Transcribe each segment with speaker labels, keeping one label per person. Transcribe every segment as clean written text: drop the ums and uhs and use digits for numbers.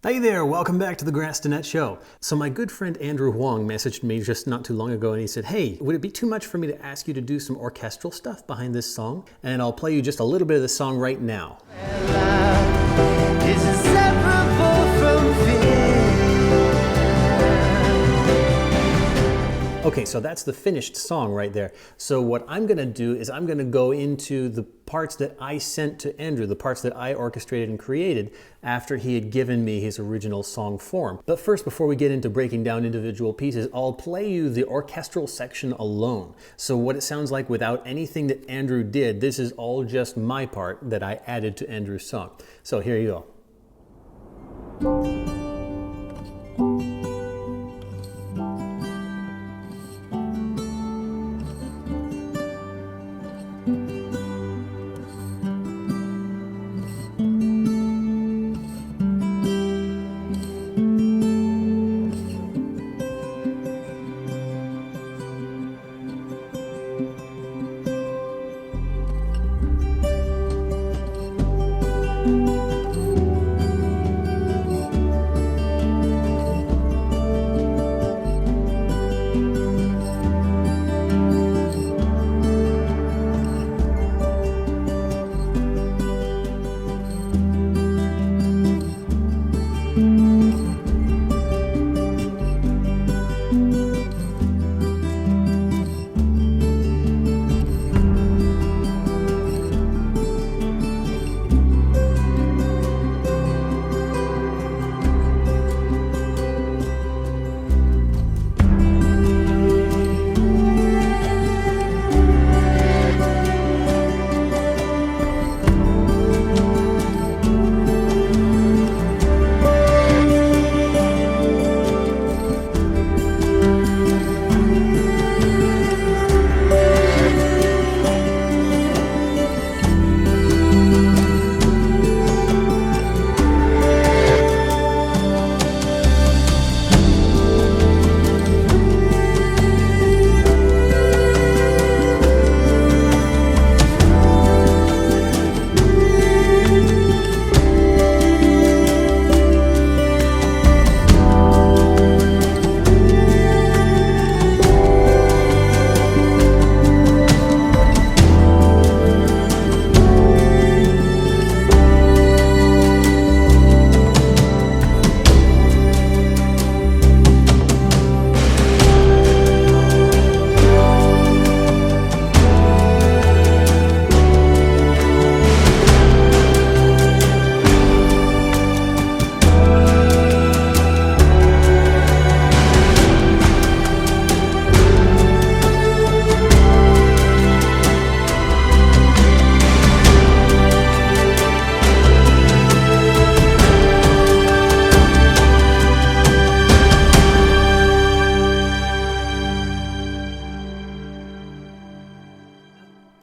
Speaker 1: Hey there, welcome back to the Grass to Net Show. So my good friend Andrew Huang messaged me just not too long ago and he said, hey, would it be too much for me to ask you to do some orchestral stuff behind this song? And I'll play you just a little bit of the song right now. Okay, so that's the finished song right there. So what I'm gonna do is I'm gonna go into the parts that I sent to Andrew, the parts that I orchestrated and created after he had given me his original song form. But first, before we get into breaking down individual pieces, I'll play you the orchestral section alone. So what it sounds like without anything that Andrew did, this is all just my part that I added to Andrew's song. So here you go.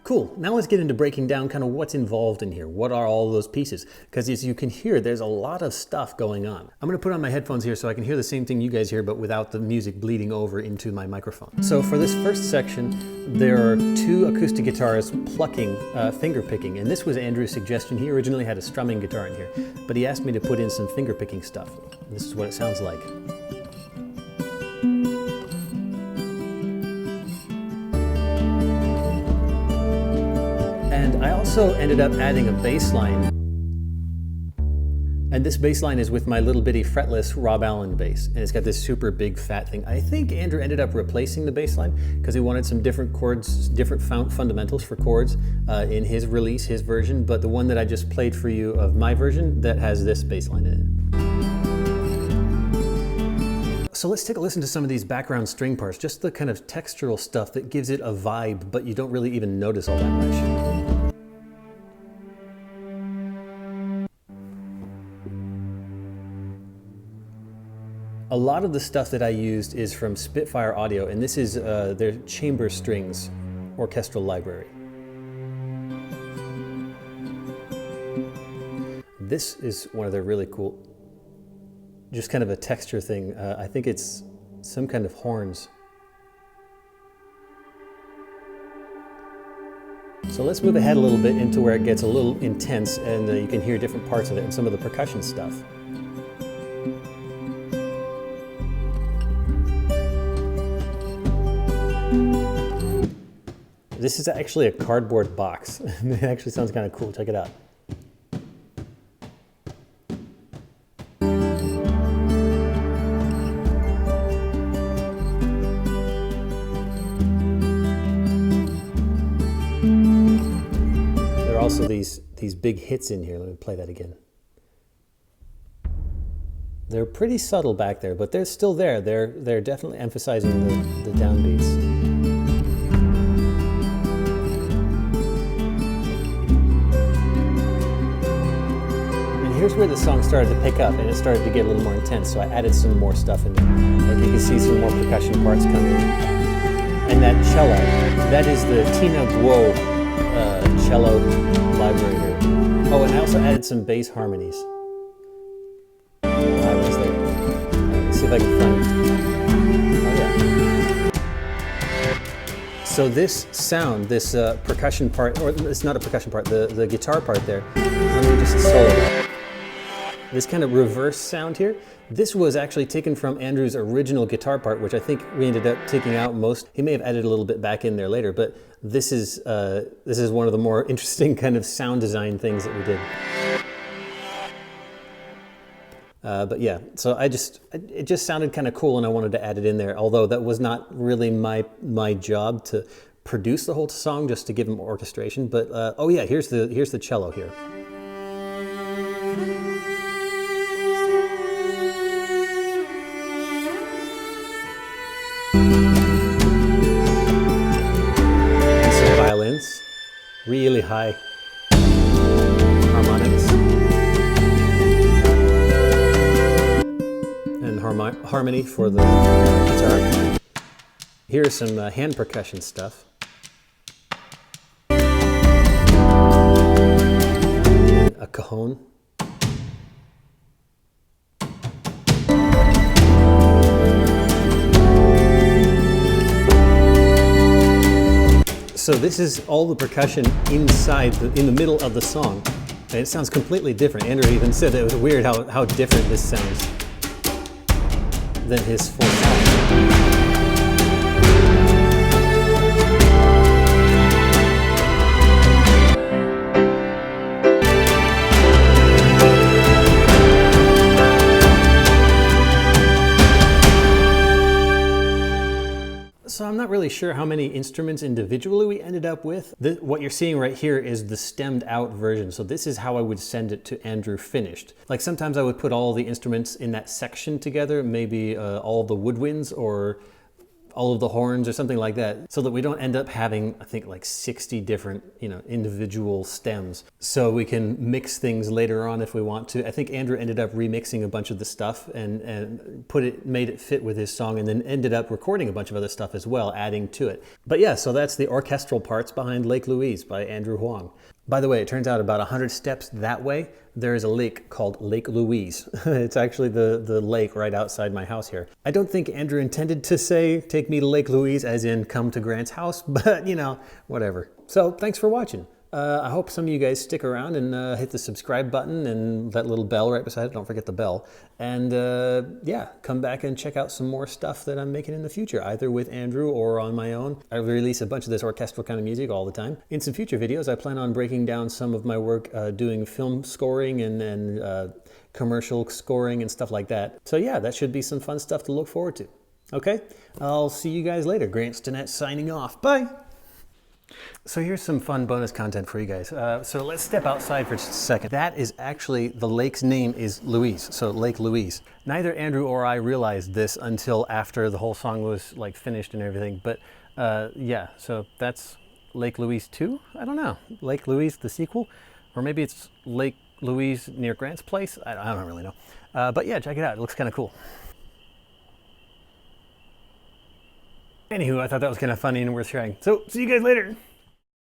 Speaker 1: Cool, now let's get into breaking down kind of what's involved in here. What are all those pieces? Because as you can hear, there's a lot of stuff going on. I'm gonna put on my headphones here so I can hear the same thing you guys hear, but without the music bleeding over into my microphone. So for this first section, there are two acoustic guitars plucking, finger picking, and this was Andrew's suggestion. He originally had a strumming guitar in here, but he asked me to put in some finger picking stuff. This is what it sounds like. And I also ended up adding a bass line. And this bass line is with my little bitty fretless Rob Allen bass. And it's got this super big fat thing. I think Andrew ended up replacing the bass line because he wanted some different chords, different fundamentals for chords in his release, his version. But the one that I just played for you of my version, that has this bass line in it. So let's take a listen to some of these background string parts, just the kind of textural stuff that gives it a vibe, but you don't really even notice all that much. A lot of the stuff that I used is from Spitfire Audio, and this is their chamber strings orchestral library. This is one of their really cool, just kind of a texture thing. I think it's some kind of horns. So let's move ahead a little bit into where it gets a little intense, and you can hear different parts of it and some of the percussion stuff. This is actually a cardboard box. It actually sounds kind of cool. Check it out. There are also these big hits in here. Let me play that again. They're pretty subtle back there, but they're still there. They're definitely emphasizing the downbeats. Here's where the song started to pick up and it started to get a little more intense, so I added some more stuff in there. Like you can see some more percussion parts coming in. And that cello, that is the Tina Guo cello library here. Oh, and I also added some bass harmonies. Where's that? Let's see if I can find it. Oh yeah. So this sound, this percussion part, or it's not a percussion part, the guitar part there, let me just solo it. This kind of reverse sound here, this was actually taken from Andrew's original guitar part, which I think we ended up taking out most. He may have added a little bit back in there later, but this is one of the more interesting kind of sound design things that we did. But yeah, so it just sounded kind of cool and I wanted to add it in there, although that was not really my job to produce the whole song, just to give him orchestration. But oh yeah, here's the cello here. Really high harmonics and harmony for the guitar. Here's some hand percussion stuff. And a cajon. So this is all the percussion inside, in the middle of the song. And it sounds completely different. Andrew even said that it was weird how different this sounds than his full song. So I'm not really sure how many instruments individually we ended up with. What you're seeing right here is the stemmed out version. So this is how I would send it to Andrew finished. Like sometimes I would put all the instruments in that section together, maybe all the woodwinds or all of the horns or something like that, so that we don't end up having, I think, like 60 different, individual stems. So we can mix things later on if we want to. I think Andrew ended up remixing a bunch of the stuff and made it fit with his song, and then ended up recording a bunch of other stuff as well, adding to it. But yeah, so that's the orchestral parts behind Lake Louise by Andrew Huang. By the way, it turns out about 100 steps that way, there is a lake called Lake Louise. It's actually the lake right outside my house here. I don't think Andrew intended to say, take me to Lake Louise, as in come to Grant's house, but whatever. So thanks for watching. I hope some of you guys stick around and hit the subscribe button and that little bell right beside it. Don't forget the bell. And yeah, come back and check out some more stuff that I'm making in the future, either with Andrew or on my own. I release a bunch of this orchestral kind of music all the time. In some future videos, I plan on breaking down some of my work doing film scoring and commercial scoring and stuff like that. So yeah, that should be some fun stuff to look forward to. Okay, I'll see you guys later. Grant Stinnett signing off. Bye! So here's some fun bonus content for you guys. So let's step outside for just a second. That is actually, the lake's name is Louise, so Lake Louise. Neither Andrew or I realized this until after the whole song was like finished and everything, but yeah, so that's Lake Louise 2? I don't know. Lake Louise, the sequel? Or maybe it's Lake Louise near Grant's place? I don't really know. But yeah, check it out. It looks kind of cool. Anywho, I thought that was kind of funny and worth sharing. So, see you guys later.